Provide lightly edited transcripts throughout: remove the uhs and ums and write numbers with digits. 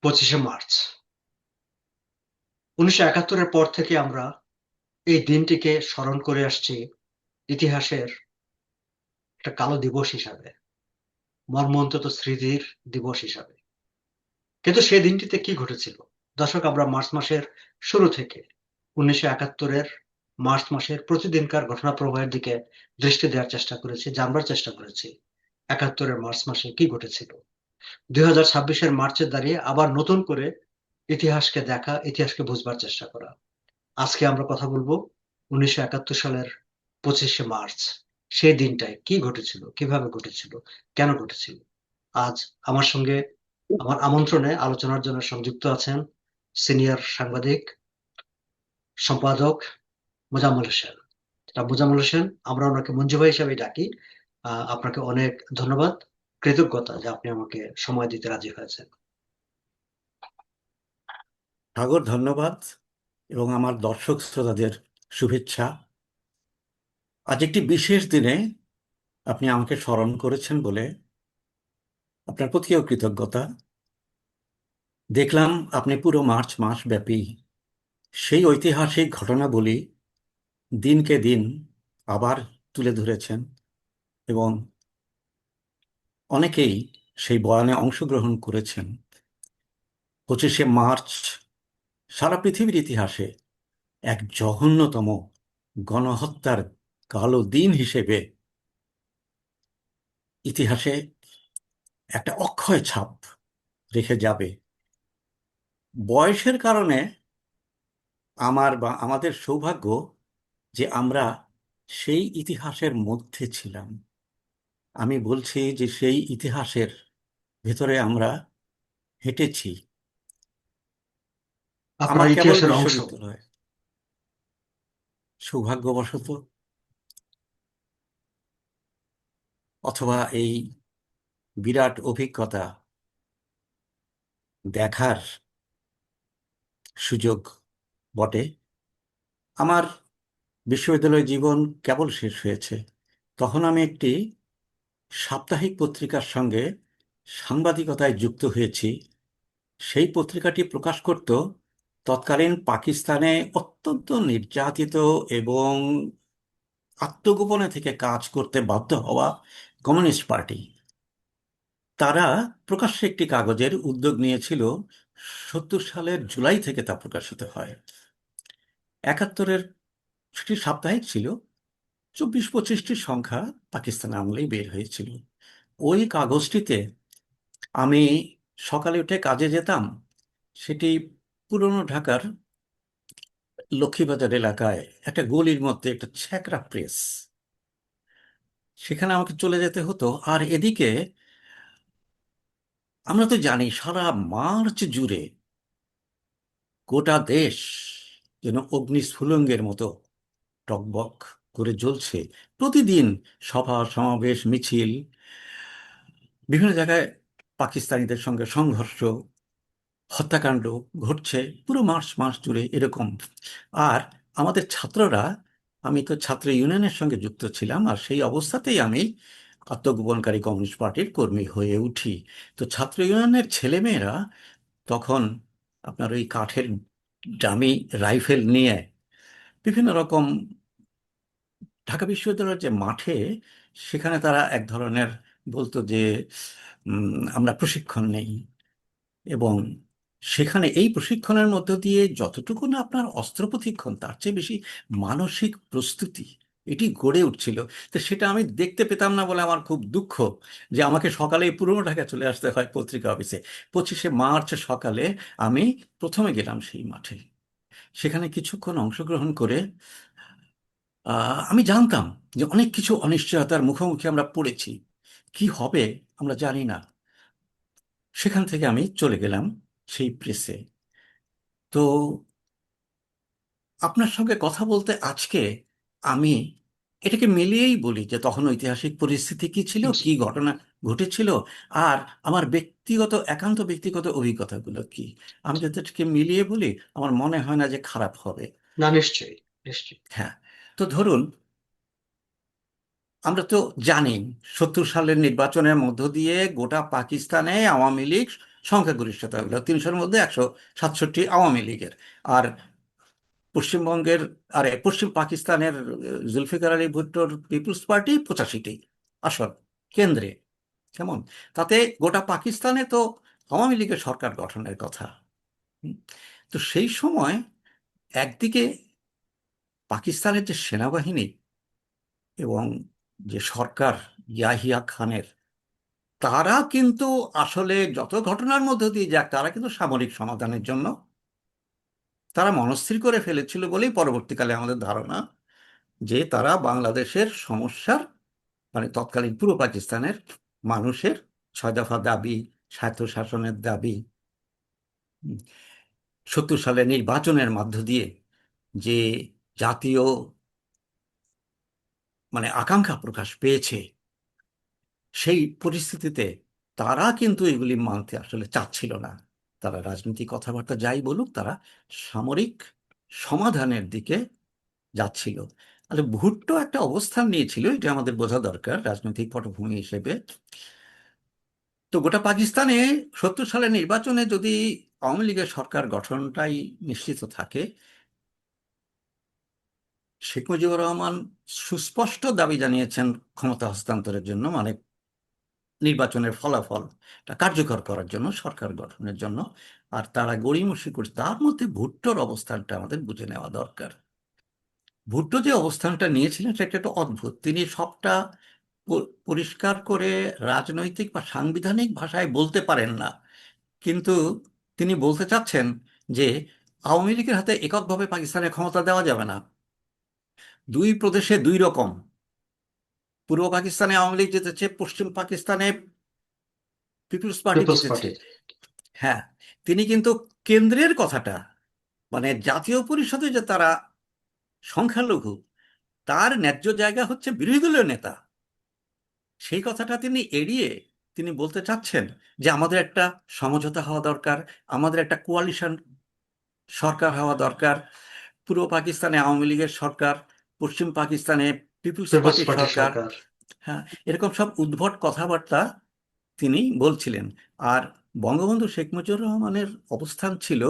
25শে March 1971-এর পর থেকে আমরা এই দিনটিকে স্মরণ করে আসছি ইতিহাসের একটা কালো দিবস হিসাবে, মর্মন্তত স্মৃতির দিবস হিসাবে। কিন্তু সেই দিনটিতে কি ঘটেছিল? দর্শক, আমরা মার্চ মাসের শুরু থেকে 1971-এর মার্চ মাসের প্রতিদিনকার ঘটনা প্রবাহের দিকে দৃষ্টি দেওয়ার চেষ্টা করেছি, জানবার চেষ্টা করেছি 71-এর মার্চ মাসে কি ঘটেছিল। 2026-এর মার্চে দাঁড়িয়ে আবার নতুন করে ইতিহাসকে দেখা, ইতিহাসকে বুঝবার চেষ্টা করা। আজকে আমরা কথা বলবো 1971 সালের 25শে মার্চ, সেই দিনটায় কি ঘটেছিল, কিভাবে ঘটেছিল, কেন ঘটেছিল। আজ আমার সঙ্গে আমার আমন্ত্রণে আলোচনার জন্য সংযুক্ত আছেন সিনিয়র সাংবাদিক সম্পাদক মোজাম্মেল হোসেন। মোজাম্মেল হোসেন, আমরা ওনাকে মঞ্জু ভাই হিসাবে ডাকি। আপনাকে অনেক ধন্যবাদ, কৃতজ্ঞতা যে আপনি আমাকে সময় দিতে রাজি হয়েছেন। সাগর, ধন্যবাদ এবং আমার দর্শক শ্রোতাদের শুভেচ্ছা। আজ একটি বিশেষ দিনে আপনি আমাকে স্মরণ করেছেন বলে আপনার প্রতিও কৃতজ্ঞতা। দেখলাম আপনি পুরো মার্চ মাস ব্যাপী সেই ঐতিহাসিক ঘটনাবলী দিনকে দিন আবার তুলে ধরেছেন এবং অনেকেই সেই বয়ানে অংশগ্রহণ করেছেন। 25শে মার্চ সারা পৃথিবীর ইতিহাসে এক জঘন্যতম গণহত্যার কালো দিন হিসেবে ইতিহাসে একটা অক্ষয় ছাপ রেখে যাবে। বয়সের কারণে আমার বা আমাদের সৌভাগ্য যে আমরা সেই ইতিহাসের মধ্যে ছিলাম। আমি বলছি যে সেই ইতিহাসের ভেতরে আমরা হেঁটেছি। আপনার আমার কেবল ইতিহাসের অংশ। বিশ্ববিদ্যালয় সৌভাগ্যবশত অথবা এই বিরাট অভিজ্ঞতা দেখার সুযোগ বটে, আমার বিশ্ববিদ্যালয় জীবন কেবল শেষ হয়েছে। তখন আমি একটি সাপ্তাহিক পত্রিকার সঙ্গে সাংবাদিকতায় যুক্ত হয়েছি। সেই পত্রিকাটি প্রকাশ করত তৎকালীন পাকিস্তানে অত্যন্ত নির্যাতিত এবং আত্মগোপনে থেকে কাজ করতে বাধ্য হওয়া কমিউনিস্ট পার্টি। তারা প্রকাশ্যে একটি কাগজের উদ্যোগ নিয়েছিল। 70 সালের জুলাই থেকে তা প্রকাশিত হয়। 71-এর সেটি সাপ্তাহিক ছিল, 24-25টি সংখ্যা পাকিস্তান আমলেই বের হয়েছিল। ওই কাগজটিতে আমি সকালে উঠে কাজে যেতাম। সেটি পুরনো ঢাকার লক্ষ্মীবাজার এলাকায় একটা গলির মধ্যে একটা ছ্যাকরা প্রেস, সেখানে আমাকে চলে যেতে হতো। আর এদিকে আমরা তো জানি সারা মার্চ জুড়ে গোটা দেশ যেন অগ্নিস্ফুলিঙ্গের মতো টকবক করে জ্বলছে। প্রতিদিন সভা সমাবেশ মিছিল, বিভিন্ন জায়গায় পাকিস্তানিদের সঙ্গে সংঘর্ষ, হত্যাকাণ্ড ঘটছে পুরো মার্চ মাস জুড়ে এরকম। আর আমাদের ছাত্ররা, আমি তো ছাত্র ইউনিয়নের সঙ্গে যুক্ত ছিলাম, আর সেই অবস্থাতেই আমি আত্মগোপনকারী কমিউনিস্ট পার্টির কর্মী হয়ে উঠি। তো ছাত্র ইউনিয়নের ছেলেমেয়েরা তখন আপনার ওই কাঠের ডামি রাইফেল নিয়ে বিভিন্ন রকম ঢাকা বিশ্ববিদ্যালয়ের যে মাঠে, সেখানে তারা এক ধরনের বলতো যে আমরা প্রশিক্ষণ নেই, এবং সেখানে এই প্রশিক্ষণের মধ্য দিয়ে যতটুকু না আপনার অস্ত্র প্রশিক্ষণ, তার চেয়ে বেশি মানসিক প্রস্তুতি এটি গড়ে উঠছিল। তো সেটা আমি দেখতে পেতাম না বলে আমার খুব দুঃখ যে আমাকে সকালে পুরনো ঢাকায় চলে আসতে হয় পত্রিকা অফিসে। 25শে মার্চ সকালে আমি প্রথমে গেলাম সেই মাঠে। সেখানে কিছুক্ষণ অংশগ্রহণ করে আমি জানতাম যে অনেক কিছু অনিশ্চয়তার মুখোমুখি আমরা পড়েছি, কি হবে আমরা জানি না। সেখান থেকে আমি চলে গেলাম সেই প্রেসে। তো আপনার সঙ্গে কথা বলতে আজকে আমি এটাকে মিলিয়েই বলি যে তখন ঐতিহাসিক পরিস্থিতি কি ছিল, কি ঘটনা ঘটেছিল, আর আমার ব্যক্তিগত একান্ত ব্যক্তিগত অভিজ্ঞতাগুলো কি। আমি যদি এটাকে মিলিয়ে বলি, আমার মনে হয় না যে খারাপ হবে। না, নিশ্চয়ই, নিশ্চয়ই। হ্যাঁ, তো ধরুন, আমরা তো জানি 70 সালের নির্বাচনের মধ্য দিয়ে গোটা পাকিস্তানে আওয়ামী লীগ সংখ্যাগরিষ্ঠতা হলো 300-র মধ্যে 167 আওয়ামী লীগের। আর পশ্চিমবঙ্গের, আরে পশ্চিম পাকিস্তানের জুলফিকার আলী ভুট্টোর পিপুলস পার্টি 85টি আসন কেন্দ্রে। কেমন, তাতে গোটা পাকিস্তানে তো আওয়ামী লীগের সরকার গঠনের কথা। হুম। তো সেই সময় একদিকে পাকিস্তানের যে সেনাবাহিনী এবং যে সরকার ইয়াহিয়া খানের, তারা কিন্তু আসলে যত ঘটনার মধ্যে দিয়ে যাক, তারা কিন্তু সামরিক সমাধানের জন্য তারা মনস্থির করে ফেলেছিল বলেই পরবর্তীকালে আমাদের ধারণা যে তারা বাংলাদেশের সমস্যার, মানে তৎকালীন পূর্ব পাকিস্তানের মানুষের 6 দফা দাবি, স্বায়ত্তশাসনের দাবি, 70 সালে নির্বাচনের মধ্য দিয়ে যে জাতীয় মানে আকাঙ্ক্ষা প্রকাশ পেয়েছে, সেই পরিস্থিতিতে তারা কিন্তু এগুলি মানতে আসলে চাচ্ছিল না। তারা রাজনীতি কথাবার্তা যাই বলুক, তারা সামরিক সমাধানের দিকে যাচ্ছিল। আচ্ছা, ভুট্টো একটা অবস্থান নিয়েছিল, এটা আমাদের বোঝা দরকার রাজনৈতিক পটভূমি হিসেবে। তো গোটা পাকিস্তানে 70 সালের নির্বাচনে যদি আওয়ামী লীগের সরকার গঠনটাই নিশ্চিত থাকে, শেখ মুজিবুর রহমান সুস্পষ্ট দাবি জানিয়েছেন ক্ষমতা হস্তান্তরের জন্য, মানে নির্বাচনের ফলাফল কার্যকর করার জন্য, সরকার গঠনের জন্য। আর তারা গড়িমসি করছে, তার মধ্যে ভুট্টোর অবস্থানটা আমাদের বুঝে নেওয়া দরকার। ভুট্টো যে অবস্থানটা নিয়েছিলেন সেটা একটা অদ্ভুত। তিনি সবটা পরিষ্কার করে রাজনৈতিক বা সাংবিধানিক ভাষায় বলতে পারেন না, কিন্তু তিনি বলতে চাচ্ছেন যে আওয়ামী লীগের হাতে এককভাবে পাকিস্তানের ক্ষমতা দেওয়া যাবে না। দুই প্রদেশে দুই রকম, পূর্ব পাকিস্তানে আওয়ামী লীগ জিতেছে, পশ্চিম পাকিস্তানে পিপুলস পার্টি পিপলস জিতেছে। পার্টি। হ্যাঁ, তিনি কিন্তু কেন্দ্রের কথাটা, মানে জাতীয় পরিষদে যে তারা সংখ্যালঘু, তার ন্যায্য জায়গা হচ্ছে বিরোধী দলীয় নেতা, সেই কথাটা তিনি এড়িয়ে তিনি বলতে চাচ্ছেন যে আমাদের একটা সমঝোতা হওয়া দরকার, আমাদের একটা কোয়ালিশন সরকার হওয়া দরকার। পূর্ব পাকিস্তানে আওয়ামী লীগের সরকার, পশ্চিম পাকিস্তানে পিপুলস পিপলস পার্টির পার্টির সরকার। সরকার। হ্যাঁ, এরকম সব উদ্ভট কথাবার্তা তিনি বলছিলেন। আর বঙ্গবন্ধু শেখ মুজিবুর রহমানের অবস্থান ছিল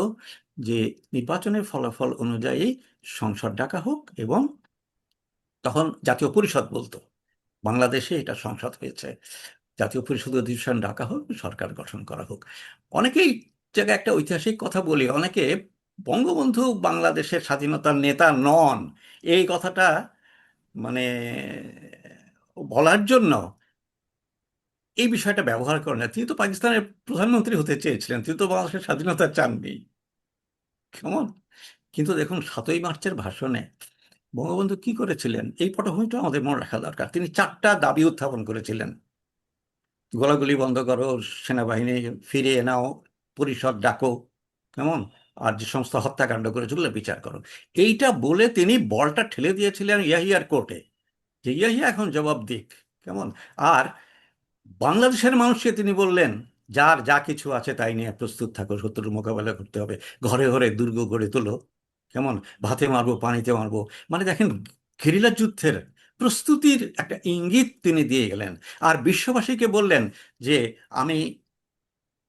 যে নির্বাচনের ফলাফল অনুযায়ী সংসদ ডাকা হোক, এবং তখন জাতীয় পরিষদ বলতো, বাংলাদেশে এটা সংসদ হয়েছে, জাতীয় পরিষদ অধিবেশন ডাকা হোক, সরকার গঠন করা হোক। অনেকেই জায়গায় একটা ঐতিহাসিক কথা বলি, অনেকে বঙ্গবন্ধু বাংলাদেশের স্বাধীনতার নেতা নন এই কথাটা মানে বলার জন্য এই বিষয়টা ব্যবহার করেন না। তিনি তো পাকিস্তানের প্রধানমন্ত্রী হতে চেয়েছিলেন, তিনি তো বাংলাদেশের স্বাধীনতা চাননি। কেমন, কিন্তু দেখুন 7ই মার্চের ভাষণে বঙ্গবন্ধু কি করেছিলেন, এই পটভূমিটা আমাদের মনে রাখা দরকার। তিনি 4টা দাবি উত্থাপন করেছিলেন: গোলাগুলি বন্ধ করো, সেনাবাহিনী ফিরিয়ে নাও, পরিষদ ডাকো, কেমন, আর যে সমস্ত হত্যাকাণ্ড করেছে ওগুলো বিচার করো। এইটা বলে তিনি বলটা ঠেলে দিয়েছিলেন ইয়াহিয়ার কোর্টে, যে ইয়াহিয়া এখন জবাব দিক। কেমন, আর বাংলাদেশের মানুষকে তিনি বললেন যার যা কিছু আছে তাই নিয়ে প্রস্তুত থাকো, শত্রুর মোকাবেলা করতে হবে, ঘরে ঘরে দুর্গ গড়ে তোলো। কেমন, ভাতে মারবো, পানিতে মারবো। মানে দেখেন, গেরিলা যুদ্ধের প্রস্তুতির একটা ইঙ্গিত তিনি দিয়ে গেলেন। আর বিশ্ববাসীকে বললেন যে আমি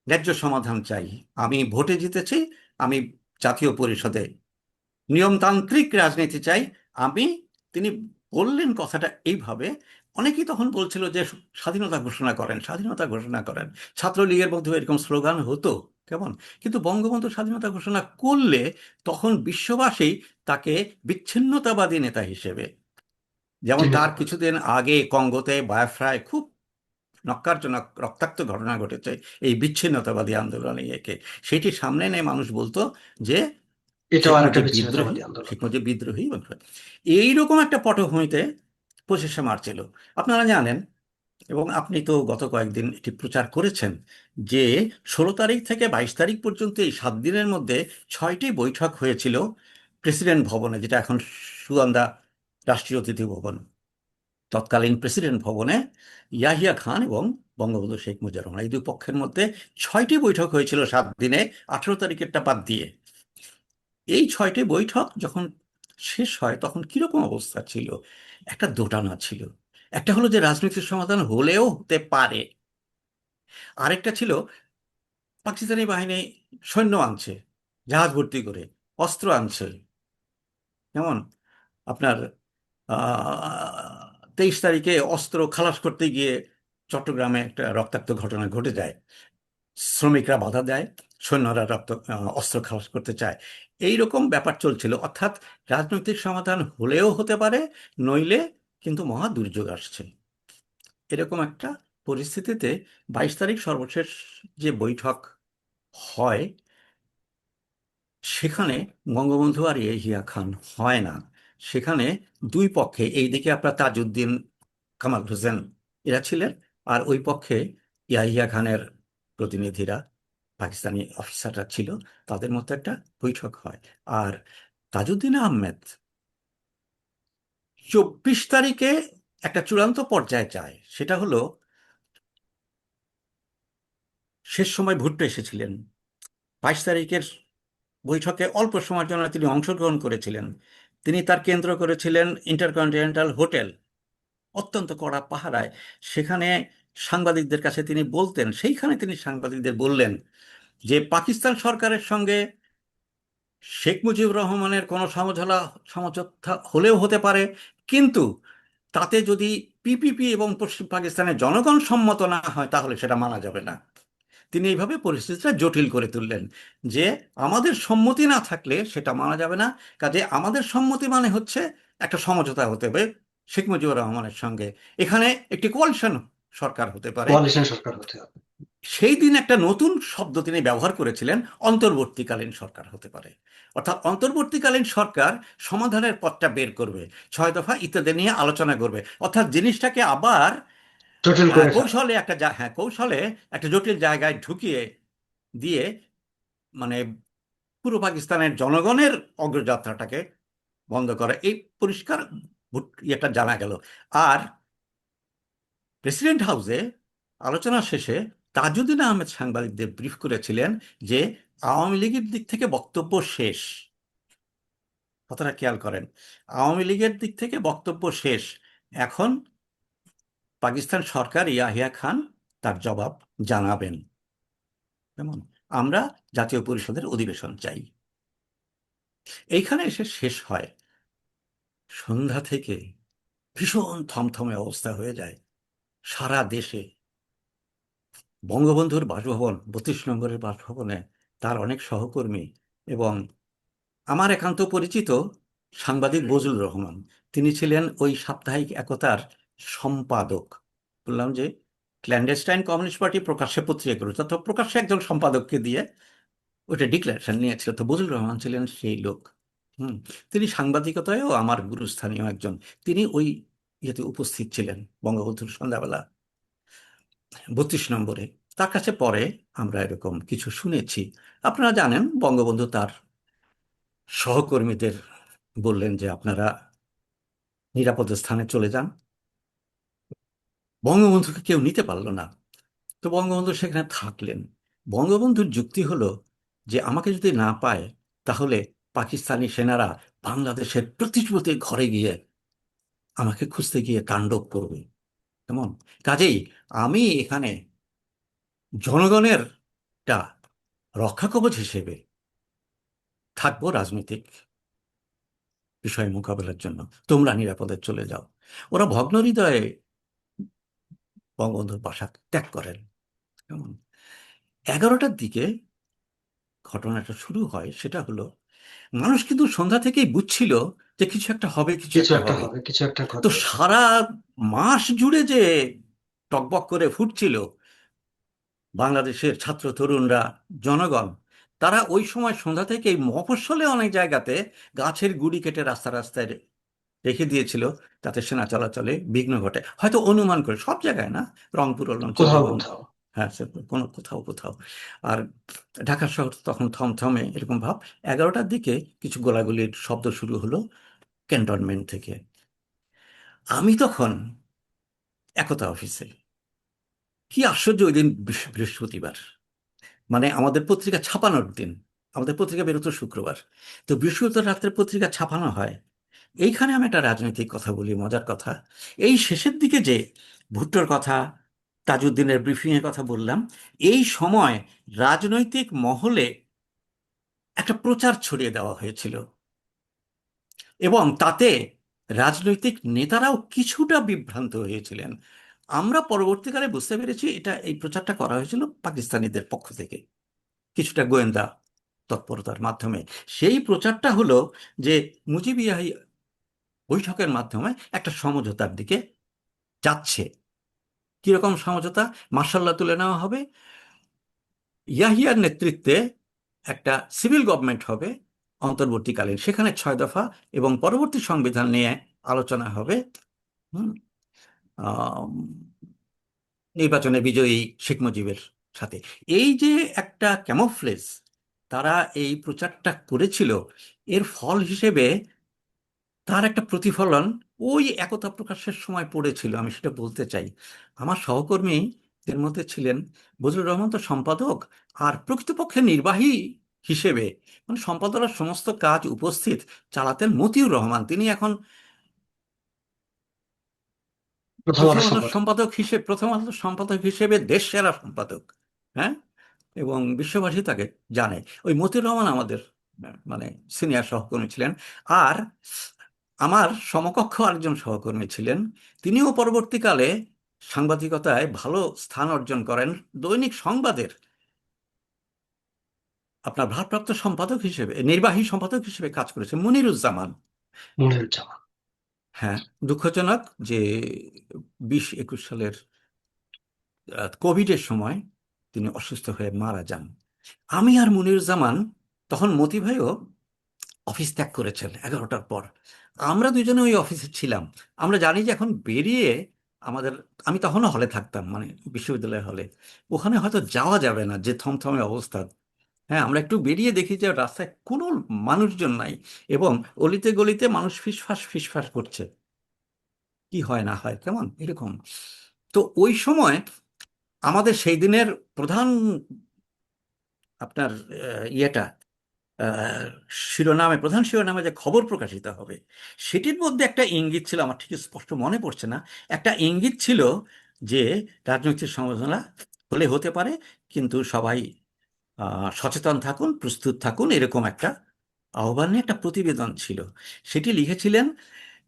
ন্যায্য সমাধান চাই, আমি ভোটে জিতেছি, আমি জাতীয় পরিষদে নিয়মতান্ত্রিক রাজনীতি চাই। আমি, তিনি বললেন কথাটা এইভাবে। অনেকেই তখন বলছিল যে স্বাধীনতা ঘোষণা করেন, স্বাধীনতা ঘোষণা করেন। ছাত্রলীগের মধ্যে এরকম স্লোগান হতো। কেমন, কিন্তু বঙ্গবন্ধু স্বাধীনতা ঘোষণা করলে তখন বিশ্ববাসী তাকে বিচ্ছিন্নতাবাদী নেতা হিসেবে, যেমন চিহ্নিত তার করে। কিছুদিন আগে কঙ্গোতে বায়োফ্রায় খুব নক্কারজনক রক্তাক্ত ঘটনা ঘটেছে এই বিচ্ছিন্নতাবাদী আন্দোলনে একে, সেটি সামনে নিয়ে মানুষ বলতো যে এটাও শেখ আর একটা মুজিব বিদ্রোহী, বিচ্ছিন্নতাবাদী আন্দোলন। শেখ মুজিব বিদ্রোহী। এইরকম একটা পটভূমিতে 25শে মার্চ এলো। আপনারা জানেন, এবং আপনি তো গত কয়েকদিন এটি প্রচার করেছেন, যে 16 তারিখ থেকে 22 তারিখ পর্যন্ত এই 7 দিনের মধ্যে 6টি বৈঠক হয়েছিল প্রেসিডেন্ট ভবনে, যেটা এখন সুগন্ধা রাষ্ট্রীয় অতিথি ভবন। তৎকালীন প্রেসিডেন্ট ভবনে ইয়াহিয়া খান এবং বঙ্গবন্ধু শেখ মুজিবুর রহমান, এই দুই পক্ষের মধ্যে 6টি বৈঠক হয়েছিল 7 দিনে, 18 তারিখেরটা বাদ দিয়ে। এই 6টি বৈঠক যখন শেষ হয় তখন কিরকম অবস্থা ছিল? একটা দোটানা ছিল। একটা হলো যে রাজনৈতিক সমাধান হলেও হতে পারে, আরেকটা ছিল পাকিস্তানি বাহিনী সৈন্য আনছে, জাহাজ ভর্তি করে অস্ত্র আনছে। যেমন আপনার 23 তারিখে অস্ত্র খালাস করতে গিয়ে চট্টগ্রামে একটা রক্তাক্ত ঘটনা ঘটে যায়। শ্রমিকরা বাধা দেয়, সৈন্যরা অস্ত্র খালাস করতে চায়। এই রকম ব্যাপার চলছিল, অর্থাৎ রাজনৈতিক সমাধান হলেও হতে পারে, নইলে কিন্তু মহা দুর্যোগ আসছে। এরকম একটা পরিস্থিতিতে 22 তারিখ সর্বশেষ যে বৈঠক হয়, সেখানে বঙ্গবন্ধু আর ইয়াহিয়া খান হয় না। সেখানে দুই পক্ষে, এইদিকে আপনার তাজউদ্দিন কামাল হোসেন এরা ছিলেন, আর ওই পক্ষে ইয়াহিয়া খানের প্রতিনিধিরা, পাকিস্তানি অফিসাররা ছিল। তাদের মধ্যে একটা বৈঠক হয়। আর তাজউদ্দিন আহমেদ 24 তারিখে একটা চূড়ান্ত পর্যায়ে যায়। সেটা হলো, শেষ সময় ভুট্টো এসেছিলেন। 22 তারিখের বৈঠকে অল্প সময়ের জন্য তিনি অংশগ্রহণ করেছিলেন। তিনি তার কেন্দ্র করেছিলেন ইন্টারকন্টিনেন্টাল হোটেল, অত্যন্ত কড়া পাহারায়। সেখানে সাংবাদিকদের কাছে তিনি বলতেন, সেইখানে তিনি সাংবাদিকদের বললেন যে পাকিস্তান সরকারের সঙ্গে শেখ মুজিবুর রহমানের কোনো সমঝোতা হলেও হতে পারে, কিন্তু তাতে যদি পিপিপি এবং পশ্চিম পাকিস্তানের জনগণ সম্মত না হয় তাহলে সেটা মানা যাবে না। তিনি এইভাবে পরিস্থিতিটা জটিল করে তুললেন যে আমাদের সম্মতি না থাকলে সেটা মানা যাবে না। কাজে আমাদের সম্মতি মানে হচ্ছে একটা সমঝোতা হতে হবে শেখ মুজিবুর রহমানের সঙ্গে, এখানে একটি কোয়ালিশন সরকার হতে পারে। কোয়ালিশন সরকার হতে হবে। সেই দিন একটা নতুন শব্দ তিনি ব্যবহার করেছিলেন, অন্তর্বর্তীকালীন সরকার হতে পারে। অর্থাৎ অন্তর্বর্তীকালীন সরকার সমাধানের পথটা বের করবে, 6 দফা ইত্যাদি নিয়ে আলোচনা করবে, অর্থাৎ জিনিসটাকে আবার জটিল করে ফেলা। কৌশলে একটা জটিল জায়গায় ঢুকিয়ে দিয়ে, মানে পূর্ব পাকিস্তানের জনগণের অগ্রযাত্রাটাকে বন্ধ করা, এই পরিষ্কার ইয়েটা জানা গেল। আর প্রেসিডেন্ট হাউসে আলোচনা শেষে তাজউদ্দিন আহমেদ সাংবাদিকদের ব্রিফ করেছিলেন যে আওয়ামী লীগের দিক থেকে বক্তব্য শেষ। কথাটা খেয়াল করেন, আওয়ামী লীগের দিক থেকে বক্তব্য শেষ, এখন পাকিস্তান সরকার, ইয়াহিয়া খান তার জবাব জানাবেন। যেমন আমরা জাতীয় পরিষদের অধিবেশন চাই। এইখানে এসে শেষ হয়। সন্ধ্যা থেকে ভীষণ থমথমে অবস্থা হয়ে যায় সারা দেশে। বঙ্গবন্ধুর বাসভবন, 32 নম্বরের বাসভবনে তার অনেক সহকর্মী এবং আমার একান্ত পরিচিত সাংবাদিক বজলুর রহমান, তিনি ছিলেন ওই সাপ্তাহিক একতার সম্পাদক। বললাম যে ক্ল্যান্ডেস্টাইন কমিউনিস্ট পার্টি প্রকাশ্যে পত্রিকা করেছে, তো প্রকাশ্যে একজন সম্পাদককে দিয়ে ওইটা ডিক্লারেশন নিয়েছিল, তো বজলুর রহমান ছিলেন সেই লোক। হুম। তিনি সাংবাদিকতায়ও আমার গুরুস্থানীয় একজন। তিনি ওই ইয়েতে উপস্থিত ছিলেন বঙ্গবন্ধুর সন্ধ্যাবেলা 32 নম্বরে। তার কাছে পরে আমরা এরকম কিছু শুনেছি। আপনারা জানেন, বঙ্গবন্ধু তার সহকর্মীদের বললেন যে আপনারা নিরাপদ স্থানে চলে যান। বঙ্গবন্ধুকে কেউ নিতে পারল না, তো বঙ্গবন্ধু সেখানে থাকলেন। বঙ্গবন্ধুর যুক্তি হলো যে আমাকে যদি না পায় তাহলে পাকিস্তানি সেনারা বাংলাদেশের প্রতি প্রতি ঘরে গিয়ে আমাকে খুঁজতে গিয়ে তাণ্ডব করবে। কেমন, কাজেই আমি এখানে জনগণের টা রক্ষা কবচ হিসেবে থাকবো রাজনৈতিক বিষয় মোকাবেলার জন্য, তোমরা নিরাপদে চলে যাও। ওরা ভগ্ন হৃদয়ে বঙ্গবন্ধুর বাসা ত্যাগ করেন। কেমন, 11টার দিকে ঘটনাটা শুরু হয়। সেটা হলো, মানুষ কিন্তু সন্ধ্যা থেকেই বুঝছিল যে কিছু একটা হবে, কিছু কিছু একটা একটা হবে। হবে, কিছু একটা তো ঘটবে। সারা মাস জুড়ে যে টকবক করে ফুটছিল বাংলাদেশের ছাত্র তরুণরা, জনগণ, তারা ওই সময় সন্ধ্যা থেকেই মফস্বলে অনেক জায়গাতে গাছের গুড়ি কেটে রাস্তা রাস্তায় রেখে দিয়েছিল, যাতে সেনা চলাচলে বিঘ্ন ঘটে। হয়তো অনুমান করে, সব জায়গায় না, রংপুর অঞ্চল কোথাও এবং কোথাও। হ্যাঁ সে কোনো কোথাও কোথাও। আর ঢাকা শহর তখন থমথমে এরকম ভাব। 11টার দিকে কিছু গোলাগুলির শব্দ শুরু হলো ক্যান্টনমেন্ট থেকে। আমি তখন একতা অফিসে। কি আশ্চর্য, ওই দিন বৃহস্পতিবার, মানে আমাদের পত্রিকা ছাপানোর দিন। আমাদের পত্রিকা বেরোতো শুক্রবার, তো বৃহস্পতিবার রাত্রে পত্রিকা ছাপানো হয়। এইখানে আমি একটা রাজনৈতিক কথা বলি, মজার কথা। এই শেষের দিকে যে ভুট্টোর কথা, তাজউদ্দিনের ব্রিফিংয়ের কথা বললাম, এই সময় রাজনৈতিক মহলে একটা প্রচার ছড়িয়ে দেওয়া হয়েছিল এবং তাতে রাজনৈতিক নেতারাও কিছুটা বিভ্রান্ত হয়েছিলেন। আমরা পরবর্তীকালে বুঝতে পেরেছি এটা, এই প্রচারটা করা হয়েছিল পাকিস্তানিদের পক্ষ থেকে কিছুটা গোয়েন্দা তৎপরতার মাধ্যমে। সেই প্রচারটা হলো যে মুজিব-ই-ইয়াহি বৈঠকের মাধ্যমে একটা সমঝোতার দিকে যাচ্ছে। কিরকম সমঝোতা? মার্শাল্লাহ তুলে নেওয়া হবে, ইয়াহিয়ার নেতৃত্বে একটা সিভিল গভর্নমেন্ট হবে অন্তর্বর্তীকালীন, সেখানে 6 দফা এবং পরবর্তী সংবিধান নিয়ে আলোচনা হবে। হুম, আম, নির্বাচনে বিজয়ী শেখ মুজিবের সাথে। এই যে একটা ক্যামোফ্লেজ তারা এই প্রচারটা করেছিল, এর ফল হিসেবে তার একটা প্রতিফলন ওই একতা প্রকাশের সময় পড়েছিল, আমি সেটা বলতে চাই। আমার সহকর্মী এর মধ্যে ছিলেন বজলুর রহমান, তো সম্পাদক, আর প্রকৃতপক্ষে নির্বাহী হিসেবে মানে সম্পাদনার সমস্ত কাজ উপস্থিত চালাতেন মতিউর রহমান। তিনি এখন প্রথম আলো সংবাদ। প্রথম আলো সম্পাদক হিসেবে দেশ সেরা সম্পাদক। হ্যাঁ, এবং বিশ্ববাসী তাকে জানে। ওই মতিউর রহমান আমাদের মানে সিনিয়র সহকর্মী ছিলেন। আর আমার সমকক্ষ আরেকজন সহকর্মী ছিলেন, তিনিও পরবর্তীকালে সাংবাদিকতায় ভালো স্থান অর্জন করেন। দৈনিক সংবাদের আপনার ভারপ্রাপ্ত সম্পাদক হিসেবে, নির্বাহী সম্পাদক হিসেবে কাজ করেছেন মনিরুজ্জামান। মনিরুজ্জামান। হ্যাঁ, দুঃখজনক যে 20-21 সালের কোভিডের সময় তিনি অসুস্থ হয়ে মারা যান। আমি আর মনিরুজ্জামান, তখন মতি ভাইও অফিস ত্যাগ করেছেন 11টার পর। আমরা দুজনে ওই অফিসে ছিলাম। আমরা জানি যে এখন বেরিয়ে আমাদের, আমি তখনও হলে থাকতাম, মানে বিশ্ববিদ্যালয়ের হলে, ওখানে হয়তো যাওয়া যাবে না, যে থমথমে অবস্থা। হ্যাঁ, আমরা একটু বেরিয়ে দেখি যে রাস্তায় কোনো মানুষজন নাই এবং অলিতে গলিতে মানুষ ফিসফাস ফিসফাস করছে, কি হয় না হয় কেমন এরকম। তো ওই সময় আমাদের সেই দিনের প্রধান আপনার ইয়েটা আহ, প্রধান শিরোনামে যে খবর প্রকাশিত হবে, সেটির মধ্যে একটা ইঙ্গিত ছিল, আমার ঠিক স্পষ্ট মনে পড়ছে না, একটা ইঙ্গিত ছিল যে রাজনৈতিক সমালোচনা হলে হতে পারে, কিন্তু সবাই সচেতন থাকুন, প্রস্তুত থাকুন, এরকম একটা আহ্বান নিয়ে একটা প্রতিবেদন ছিল। সেটি লিখেছিলেন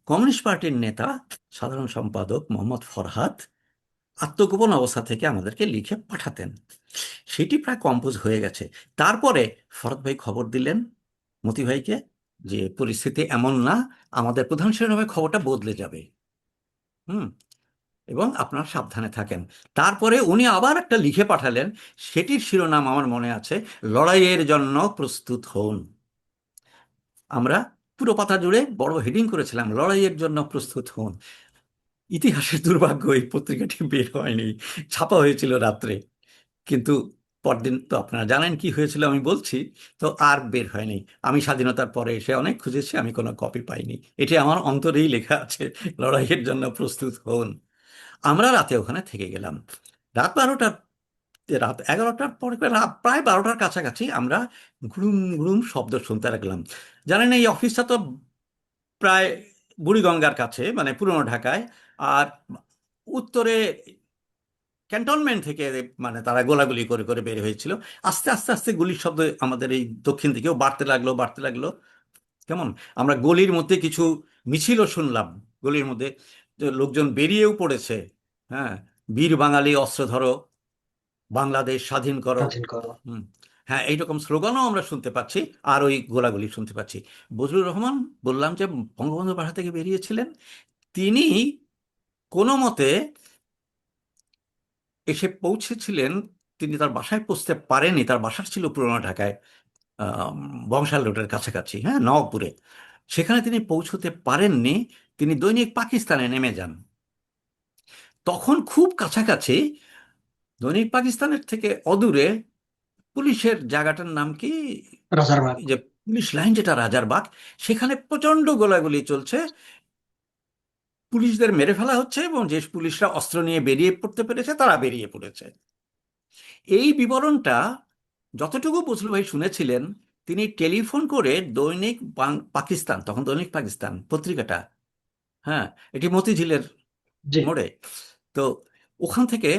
কমিউনিস্ট পার্টির নেতা, সাধারণ সম্পাদক মোহাম্মদ ফরহাদ। আত্মগোপন অবস্থা থেকে আমাদেরকে লিখে পাঠাতেন। সেটি প্রায় কম্পোজ হয়ে গেছে। তারপরে ফরহাদ ভাই খবর দিলেন মতি ভাইকে যে পরিস্থিতি এমন না, আমাদের প্রধান শিরোনামে খবরটা বদলে যাবে। হুম, এবং আপনারা সাবধানে থাকেন। তারপরে উনি আবার একটা লিখে পাঠালেন, সেটির শিরোনাম আমার মনে আছে, লড়াইয়ের জন্য প্রস্তুত হন। আমরা পুরো পাতা জুড়ে বড় হেডিং করেছিলাম, লড়াইয়ের জন্য প্রস্তুত হন। ইতিহাসের দুর্ভাগ্য, এই পত্রিকাটি বের হয়নি, ছাপা হয়েছিল রাত্রে, কিন্তু পরদিন তো আপনারা জানেন কি হয়েছিল, আমি বলছি, তো আর বের হয়নি। আমি স্বাধীনতার পরে এসে অনেক খুঁজেছি, আমি কোনো কপি পাইনি। এটি আমার অন্তরেই লেখা আছে, লড়াইয়ের জন্য প্রস্তুত হন। আমরা রাতে ওখানে থেকে গেলাম। রাত 12টার, রাত 11টার পরে, প্রায় 12টার কাছাকাছি আমরা ঘুরুম ঘুরুম শব্দ শুনতে লাগলাম। জানেন এই অফিসটা তো প্রায় বুড়িগঙ্গার কাছে, মানে পুরনো ঢাকায়। আর উত্তরে ক্যান্টনমেন্ট থেকে মানে তারা গোলাগুলি করে করে বের হয়েছিল। আস্তে আস্তে আস্তে গুলির শব্দ আমাদের এই দক্ষিণ দিকেও বাড়তে লাগলো, বাড়তে লাগলো। কেমন, আমরা গলির মধ্যে কিছু মিছিলও শুনলাম, গলির মধ্যে যে লোকজন বেরিয়েও পড়েছে। হ্যাঁ, বীর বাঙালি অস্ত্র ধরো, বাংলাদেশ স্বাধীন করো। স্বাধীন করো। হুম, হ্যাঁ, এইরকম স্লোগানও আমরা শুনতে পাচ্ছি, আর ওই গোলাগুলি শুনতে পাচ্ছি। বজলুর রহমান, বললাম যে বঙ্গবন্ধু বাসা থেকে বেরিয়েছিলেন, তিনি কোনো মতে এসে পৌঁছেছিলেন। তিনি তার বাসায় পৌঁছতে পারেননি, তার বাসা ছিল পুরোনো ঢাকায়, আম, বংশাল রোডের কাছাকাছি, হ্যাঁ, নওয়াবপুরে। সেখানে তিনি পৌঁছতে পারেননি, তিনি দৈনিক পাকিস্তানে নেমে যান। তখন খুব কাছাকাছি, দৈনিক পাকিস্তানের থেকে অদূরে, পুলিশের জায়গাটার নাম কি, রাজারবাগ। এই যে পুলিশ লাইন যেটা রাজারবাগ, সেখানে প্রচন্ড গোলাগুলি চলছে, পুলিশদের মেরে ফেলা হচ্ছে এবং যে পুলিশরা অস্ত্র নিয়ে বেরিয়ে পড়তে পেরেছে তারা বেরিয়ে পড়েছে। এই বিবরণটা যতটুকু বজলু ভাই শুনেছিলেন, তিনি টেলিফোন করে দৈনিক পাকিস্তান, তখন দৈনিক পাকিস্তান পত্রিকাটা, হ্যাঁ, এটি মতিঝিলের জি। মোড়ে, তো ওখান থেকে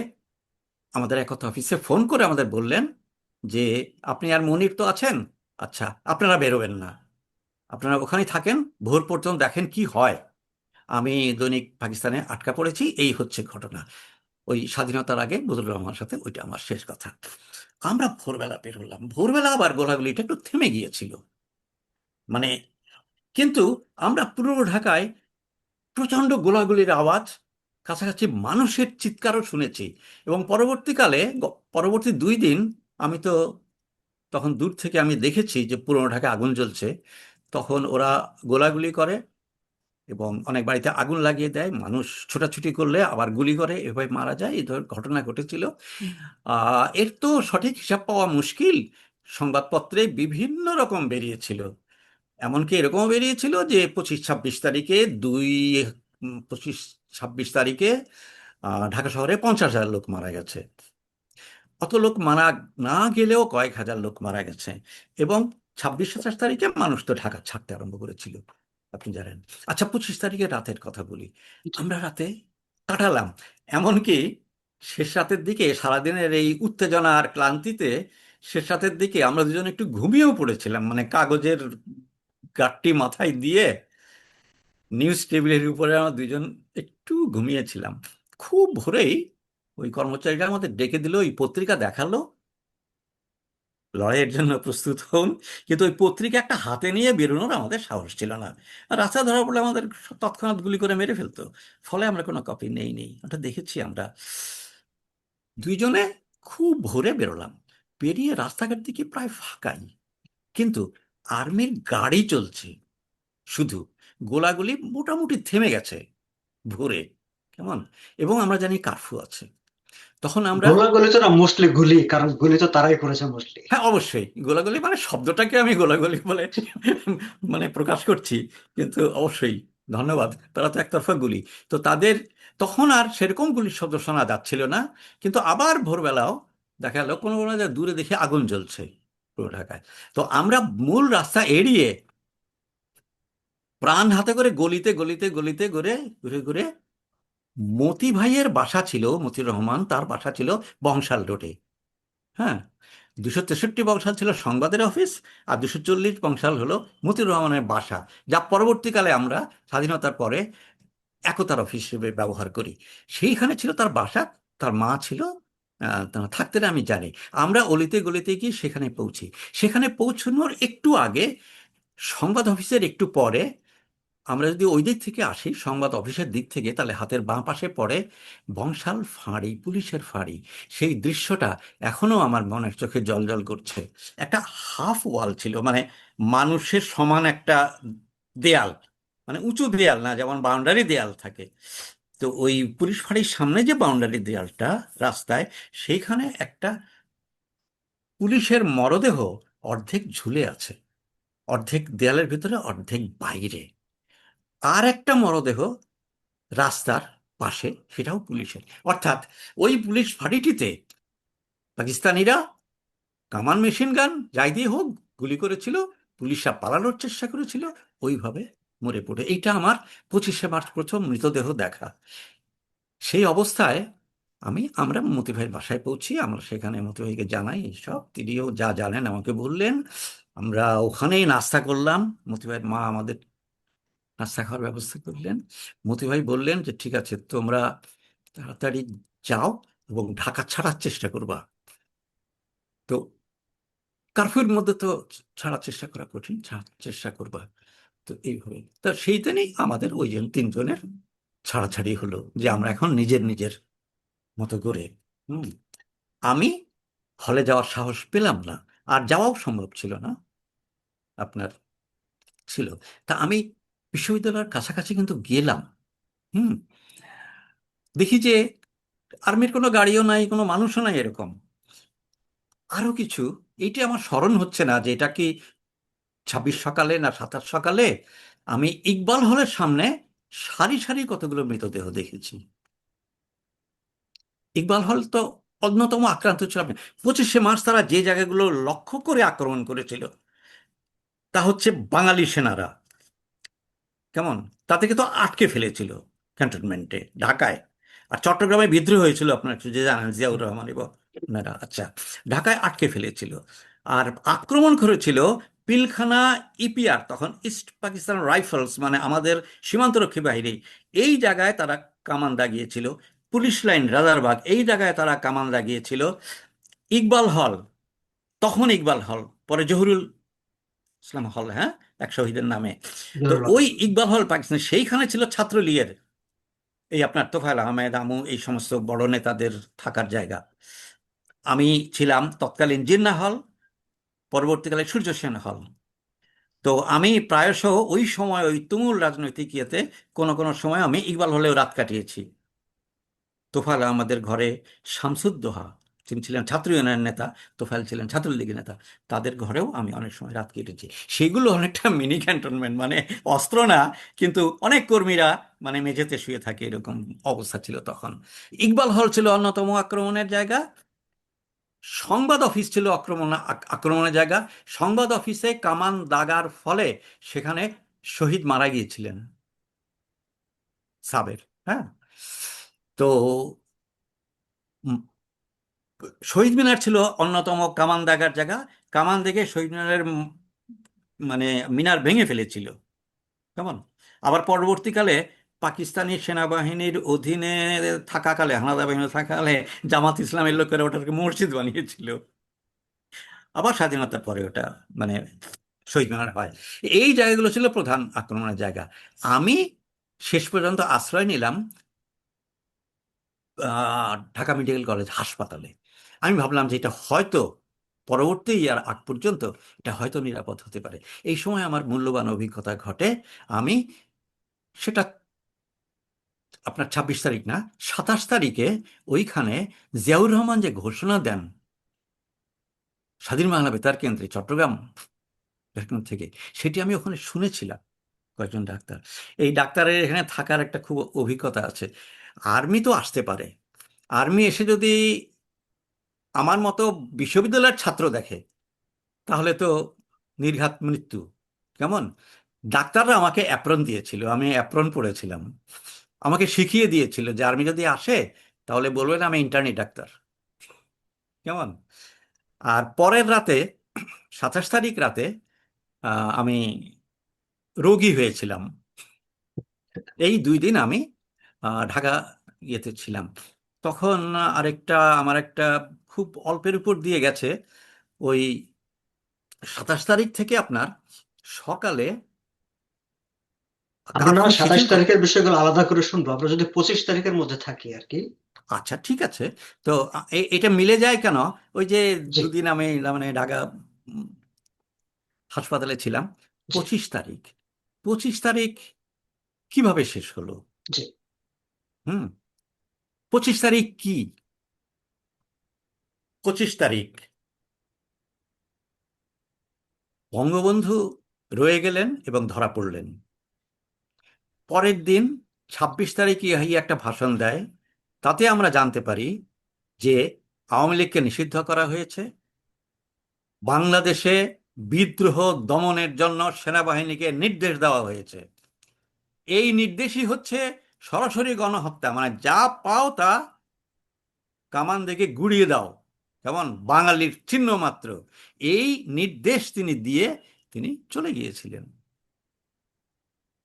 আমাদের একতা অফিসে ফোন করে আমাদের বললেন যে আপনি আর মনির তো আছেন, আচ্ছা আপনারা বেরোবেন না, আপনারা ওখানেই থাকেন, ভোর পর্যন্ত দেখেন কি হয়। আমি দৈনিক পাকিস্তানে আটকা পড়েছি, এই হচ্ছে ঘটনা। ওই স্বাধীনতার আগে বদরুল রহমানের সাথে ওইটা আমার শেষ কথা। আমরা ভোরবেলা বের হলাম, ভোরবেলা আবার গোলাগুলিটা একটু থেমে গিয়েছিল, মানে, কিন্তু আমরা পূর্ব ঢাকায় প্রচন্ড গোলাগুলির আওয়াজ, কাছাকাছি মানুষের চিৎকারও শুনেছি। এবং পরবর্তীকালে পরবর্তী 2 দিন আমি তো তখন দূর থেকে আমি দেখেছি যে পুরনো ঢাকায় আগুন জ্বলছে, তখন ওরা গোলাগুলি করে এবং অনেক বাড়িতে আগুন লাগিয়ে দেয়, মানুষ ছোটাছুটি করলে আবার গুলি করে, এভাবে মারা যায়, এই ধরনের ঘটনা ঘটেছিল। এর তো সঠিক হিসাব পাওয়া মুশকিল, সংবাদপত্রে বিভিন্ন রকম বেরিয়েছিল। এমনকি এরকমও বেরিয়েছিল যে 25-26 তারিখে দুই 25-26 তারিখে ঢাকা শহরে 50,000 লোক মারা গেছে। অত লোক মারা না গেলেও কয়েক হাজার লোক মারা গেছে। এবং 26-27 তারিখে মানুষ তো ঢাকা ছাড়তে আরম্ভ করেছিল, আপনি জানেন। আচ্ছা, 25 তারিখে রাতের কথা বলি। জি। আমরা রাতে কাটালাম, এমনকি শেষ রাতের দিকে সারাদিনের এই উত্তেজনা আর ক্লান্তিতে শেষ রাতের দিকে আমরা দুজন একটু ঘুমিয়েও পড়েছিলাম, মানে কাগজের গাঁটটি মাথায় দিয়ে নিউজ টেবিলের উপরে আমরা দুজন একটু ঘুমিয়েছিলাম। খুব ভোরেই ওই কর্মচারীরা আমাদের ডেকে দিল, ওই পত্রিকা দেখালো, লড়াইয়ের জন্য প্রস্তুত হন। কিন্তু ওই পত্রিকা একটা হাতে নিয়ে বেরোনোর আমাদের সাহস ছিল না, আর রাস্তা ধরা পড়লে আমাদের তৎক্ষণাৎ গুলি করে মেরে ফেলতো। ফলে আমরা কোনো কপি নেই ওটা দেখেছি আমরা। দুইজনে খুব ভোরে বেরোলাম, বেরিয়ে রাস্তাঘাট দিকে প্রায় ফাঁকাই, কিন্তু আর্মির গাড়ি চলছে শুধু, গোলাগুলি মোটামুটি থেমে গেছে ভোরে, কেমন। এবং আমরা জানি কারফিউ আছে। তখন আমরা, গোলাগুলি তো না, মোস্টলি গুলি, কারণ গুলি তো তারাই করেছে মোস্টলি। হ্যাঁ অবশ্যই গোলাগুলি মানে শব্দটাকে আমি গোলাগুলি বলে মানে প্রকাশ করছি, কিন্তু অবশ্যই ধন্যবাদ, তারা তো একতরফা গুলি। তো তাদের তখন আর সেরকম গুলির শব্দ শোনা যাচ্ছিল না। কিন্তু আবার ভোরবেলাও দেখা গেল কোনো কোনো জায়গায় দূরে দেখে আগুন জ্বলছে পুরো ঢাকায়। তো আমরা মূল রাস্তা এড়িয়ে প্রাণ হাতে করে গলিতে গলিতে গলিতে ঘুরে ঘুরে ঘুরে, মতি ভাইয়ের বাসা ছিল, মতিউর রহমান তার বাসা ছিল বংশাল রোডে। হ্যাঁ, 263 বংশাল ছিল সংবাদের অফিস, আর 240 বংশাল হলো মতিউর রহমানের বাসা, যা পরবর্তীকালে আমরা স্বাধীনতার পরে একতার অফিস হিসেবে ব্যবহার করি। সেইখানে ছিল তার বাসা, তার মা ছিল থাকতেন আমি জানি। আমরা অলিতে গলিতে গিয়ে সেখানে পৌঁছি। সেখানে পৌঁছানোর একটু আগে, সংবাদ অফিসের একটু পরে, আমরা যদি ওই দিক থেকে আসি সংবাদ অফিসের দিক থেকে, তাহলে হাতের বাঁ পাশে পড়ে বংশাল ফাঁড়ি, পুলিশের ফাঁড়ি। সেই দৃশ্যটা এখনো আমার মনের চোখে জল জল করছে। একটা হাফ ওয়াল ছিল, মানে মানুষের সমান একটা দেয়াল, মানে উঁচু দেয়াল না, যেমন বাউন্ডারি দেয়াল থাকে। তো ওই পুলিশ ফাঁড়ির সামনে যে বাউন্ডারি দেয়ালটা রাস্তায়, সেইখানে একটা পুলিশের মরদেহ অর্ধেক ঝুলে আছে, অর্ধেক দেয়ালের ভিতরে অর্ধেক বাইরে। আর একটা মরদেহ রাস্তার পাশে, সেটাও পুলিশের। অর্থাৎ ওই পুলিশ ফাঁড়িটিতে পাকিস্তানিরা কামান, মেশিন গান যাই দিয়ে হোক গুলি করেছিল, পুলিশরা পালানোর চেষ্টা করেছিল, ওইভাবে মরে পড়ে। এইটা আমার 25শে মার্চ প্রথম মৃতদেহ দেখা। সেই অবস্থায় আমরা মতি ভাইয়ের বাসায় পৌঁছি, আমরা সেখানে মতি ভাইকে জানাই এইসব, তিনিও যা জানেন আমাকে বললেন। আমরা ওখানেই নাস্তা করলাম, মতি ভাইয়ের মা আমাদের নাস্তা খাওয়ার ব্যবস্থা করলেন। মতি ভাই বললেন যে ঠিক আছে, তোমরা তাড়াতাড়ি যাও এবং ঢাকা ছাড়ার চেষ্টা করবা। তো কারফিউর মধ্যে তো ছাড়ার চেষ্টা করা কঠিন, ছাড়ার চেষ্টা করবা। তো এইভাবে তা সেই দিনই আমাদের ওই যে তিনজনের ছাড়াছাড়ি হলো, যে আমরা এখন নিজের নিজের মতো করে। হুম। আমি হলে যাওয়ার সাহস পেলাম না, আর যাওয়াও সম্ভব ছিল না আপনার, ছিল। তা আমি বিশ্ববিদ্যালয়ের কাছাকাছি কিন্তু গেলাম। হুম। দেখি যে আর্মির কোনো গাড়িও নাই, কোনো মানুষও নাই, এরকম আরো কিছু। এইটা আমার স্মরণ হচ্ছে না যে এটা কি 26 সকালে না 27 সকালে আমি ইকবাল হলের সামনে সারি সারি কতগুলো মৃতদেহ দেখেছি। ইকবাল হল তো অন্যতম আক্রান্ত ছিল। 25শে মার্চ তারা যে জায়গাগুলো লক্ষ্য করে আক্রমণ করেছিল, তা হচ্ছে বাঙালি সেনারা, কেমন, তা থেকে তো আটকে ফেলেছিল ক্যান্টনমেন্টে ঢাকায়। আর চট্টগ্রামে বিদ্রোহ হয়েছিল, আপনার একটু যে জানেন, জিয়াউর রহমান এবং ওনারা, আচ্ছা, ঢাকায় আটকে ফেলেছিল। আর আক্রমণ করেছিল পিলখানা ইপিআর, তখন ইস্ট পাকিস্তান রাইফেলস, মানে আমাদের সীমান্তরক্ষী বাহিনী। এই জায়গায় তারা কামান দাগিয়েছিল। পুলিশ লাইন রাজারবাগ, এই জায়গায় তারা কামান দাগিয়েছিল। ইকবাল হল, তখন ইকবাল হল, পরে জহুরুল ইসলাম হল, হ্যাঁ, এক শহীদের নামে। তো জহুরুল ওই আহমেদ। ইকবাল হল পাকিস্তান, সেইখানে ছিল ছাত্রলীগের এই আপনার তোফায়েল আহমেদ, আমু, এই সমস্ত বড় নেতাদের থাকার জায়গা। আমি ছিলাম তৎকালীন জিন্নাহ হল, পরবর্তীকালে সূর্য সেন হল। তো আমি প্রায়শ ওই সময় ওই তুমুল রাজনৈতিক ইয়েতে কোনো কোনো সময় আমি ইকবাল হলেও রাত কাটিয়েছি। তোফায়েল আহমদের ঘরে শামসুদ্দোহা, তিনি ছিলেন ছাত্র ইউনিয়নের নেতা, তোফায়েল ছিলেন ছাত্রলীগের নেতা, তাদের ঘরেও আমি অনেক সময় রাত কেটেছি। সেগুলো অনেকটা মিনি ক্যান্টনমেন্ট, মানে অস্ত্র না, কিন্তু অনেক কর্মীরা মানে মেঝেতে শুয়ে থাকে, এরকম অবস্থা ছিল তখন। ইকবাল হল ছিল অন্যতম আক্রমণের জায়গা। সংবাদ অফিস ছিল আক্রমণের জায়গা। সংবাদ অফিসে কামান দাগার ফলে সেখানে শহীদ মারা গিয়েছিলেন সাবের, হ্যাঁ। তো উম, শহীদ মিনার ছিল অন্যতম কামান দাগার জায়গা। কামান দেখে শহীদ মিনারের মানে মিনার ভেঙে ফেলেছিল, কেমন। আবার পরবর্তীকালে পাকিস্তানি সেনাবাহিনীর অধীনে থাকাকালে, হানাদার বাহিনী থাকাকালে জামাত ইসলামের লোকেরা ওটাকে মসজিদ বানিয়েছিল। আবার স্বাধীনতার পরে ওটা মানে শহীদ মিনার হয়। এই জায়গাগুলো ছিল প্রধান আক্রমণের জায়গা। আমি শেষ পর্যন্ত আশ্রয় নিলাম ঢাকা মেডিকেল কলেজ হাসপাতালে। আমি ভাবলাম যে এটা হয়তো পরবর্তী আর আগ পর্যন্ত এটা হয়তো নিরাপদ হতে পারে। এই সময় আমার মূল্যবান অভিজ্ঞতা ঘটে। আমি সেটা আপনার 26 তারিখ না, 27 তারিখে ওইখানে জিয়াউর রহমান যে ঘোষণা দেন স্বাধীন বাংলা বেতার কেন্দ্রে চট্টগ্রাম থেকে, সেটি আমি ওখানে শুনেছিলাম কয়েকজন ডাক্তার। এই ডাক্তারের এখানে থাকার একটা খুব অভিজ্ঞতা আছে। আর্মি তো আসতে পারে, আর্মি এসে যদি আমার মতো বিশ্ববিদ্যালয়ের ছাত্র দেখে তাহলে তো নির্ঘাত মৃত্যু, কেমন। ডাক্তাররা আমাকে অ্যাপ্রন দিয়েছিল, আমি অ্যাপ্রন পরেছিলাম। আমাকে শিখিয়ে দিয়েছিল যে আর্মি যদি আসে তাহলে বলবেন আমি ইন্টার্নি ডাক্তার, কেমন। আর পরের রাতে, 27 তারিখ রাতে, আমি রোগী হয়েছিলাম। এই 2 দিন আমি ঢাকা ইয়েতে ছিলাম। তখন আরেকটা আমার একটা খুব অল্পের উপর দিয়ে গেছে। ওই 27 তারিখ থেকে আপনার সকালে আমরা না কারফিউ 27 শিথিল করে। তারিখের বিষয়গুলো আলাদা করে শুনবো, আমরা যদি 25 তারিখের মধ্যে থাকি আর কি। আচ্ছা, ঠিক আছে। তো এটা মিলে যায় কেন? ওই যে জি। 2 দিন আমি মানে ঢাকা উম, হাসপাতালে ছিলাম। জি। 25 তারিখ, 25 তারিখ কিভাবে শেষ হলো? জি। হুম, 25 তারিখ কি? 25 তারিখ বঙ্গবন্ধু রয়ে গেলেন এবং ধরা পড়লেন। পরের দিন 26 তারিখে ইয়া একটা ভাষণ দেয়, তাতে আমরা জানতে পারি যে আওয়ামী লীগকে নিষিদ্ধ করা হয়েছে, বাংলাদেশে বিদ্রোহ দমনের জন্য সেনাবাহিনীকে নির্দেশ দেওয়া হয়েছে। এই নির্দেশই হচ্ছে সরাসরি গণহত্যা, মানে যা পাও তা কামান দেখে গুড়িয়ে দাও, কেমন, বাঙালির চিহ্ন মাত্র। এই নির্দেশ তিনি দিয়ে তিনি চলে গিয়েছিলেন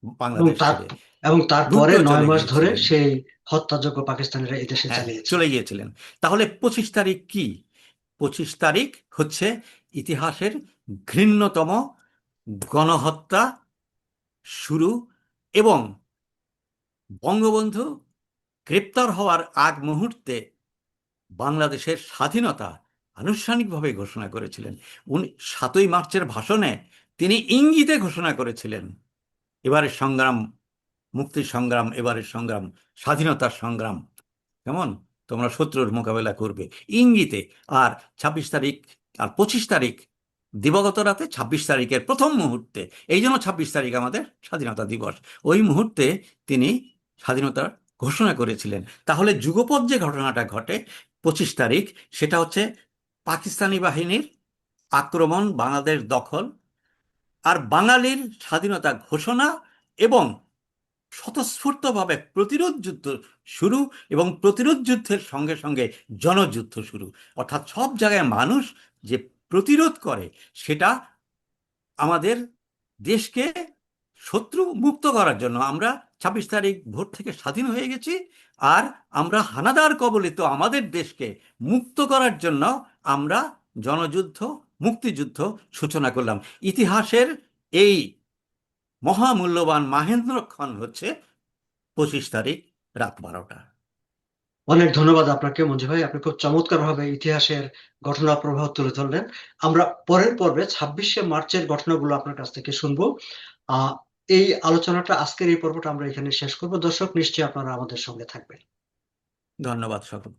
এবং বাংলাদেশ তার ছেড়ে, এবং তারপরে দ্রুত চলে 9 মাস ধরে গিয়েছিলেন। সেই হত্যাযজ্ঞ পাকিস্তানিরা এই দেশে হ্যাঁ, চালিয়েছে। চলে গিয়েছিলেন। তাহলে 25 তারিখ কি? 25 তারিখ হচ্ছে ইতিহাসের ঘৃণ্যতম গণহত্যা শুরু, এবং বঙ্গবন্ধু গ্রেপ্তার হওয়ার আগ মুহূর্তে বাংলাদেশের স্বাধীনতা আনুষ্ঠানিকভাবে ঘোষণা করেছিলেন। 7ই মার্চের ভাষণে তিনি ইঙ্গিতে ঘোষণা করেছিলেন এবারের সংগ্রাম মুক্তির সংগ্রাম, এবারের সংগ্রাম স্বাধীনতার সংগ্রাম, কেমন, তোমরা শত্রুর মোকাবেলা করবে, ইঙ্গিতে। আর 26 তারিখ আর 25 তারিখ দিবাগত রাতে, 26 তারিখের প্রথম মুহূর্তে, এই জন্য 26 তারিখ আমাদের স্বাধীনতা দিবস, ওই মুহূর্তে তিনি স্বাধীনতার ঘোষণা করেছিলেন। তাহলে যুগপৎ যে ঘটনাটা ঘটে 25 তারিখ, সেটা হচ্ছে পাকিস্তানি বাহিনীর আক্রমণ, বাংলাদেশ দখল, আর বাঙালির স্বাধীনতা ঘোষণা, এবং স্বতঃস্ফূর্তভাবে প্রতিরোধ যুদ্ধ শুরু, এবং প্রতিরোধ যুদ্ধের সঙ্গে সঙ্গে জনযুদ্ধ শুরু। অর্থাৎ সব জায়গায় মানুষ যে প্রতিরোধ করে, সেটা আমাদের দেশকে শত্রু মুক্ত করার জন্য। আমরা 26 তারিখ ভোর থেকে স্বাধীন হয়ে গেছি, আর আমরা হানাদার কবলিত আমাদের দেশকে মুক্ত করার জন্য আমরা জনযুদ্ধ, মুক্তিযুদ্ধ সূচনা করলাম। ইতিহাসের এই মহামূল্যবান মাহেন্দ্রক্ষণ হচ্ছে 25 তারিখ রাত 12টা। অনেক ধন্যবাদ আপনাকে মঞ্জু ভাই, আপনি খুব চমৎকার ভাবে ইতিহাসের ঘটনা প্রবাহ তুলে ধরলেন। আমরা পরের পর্বে 26শে মার্চের ঘটনাগুলো আপনার কাছ থেকে শুনবো। আহ এই আলোচনাটা, আজকের এই পর্বটা আমরা এখানে শেষ করবো। দর্শক, নিশ্চয়ই আপনারা আমাদের সঙ্গে থাকবেন। ধন্যবাদ সকল।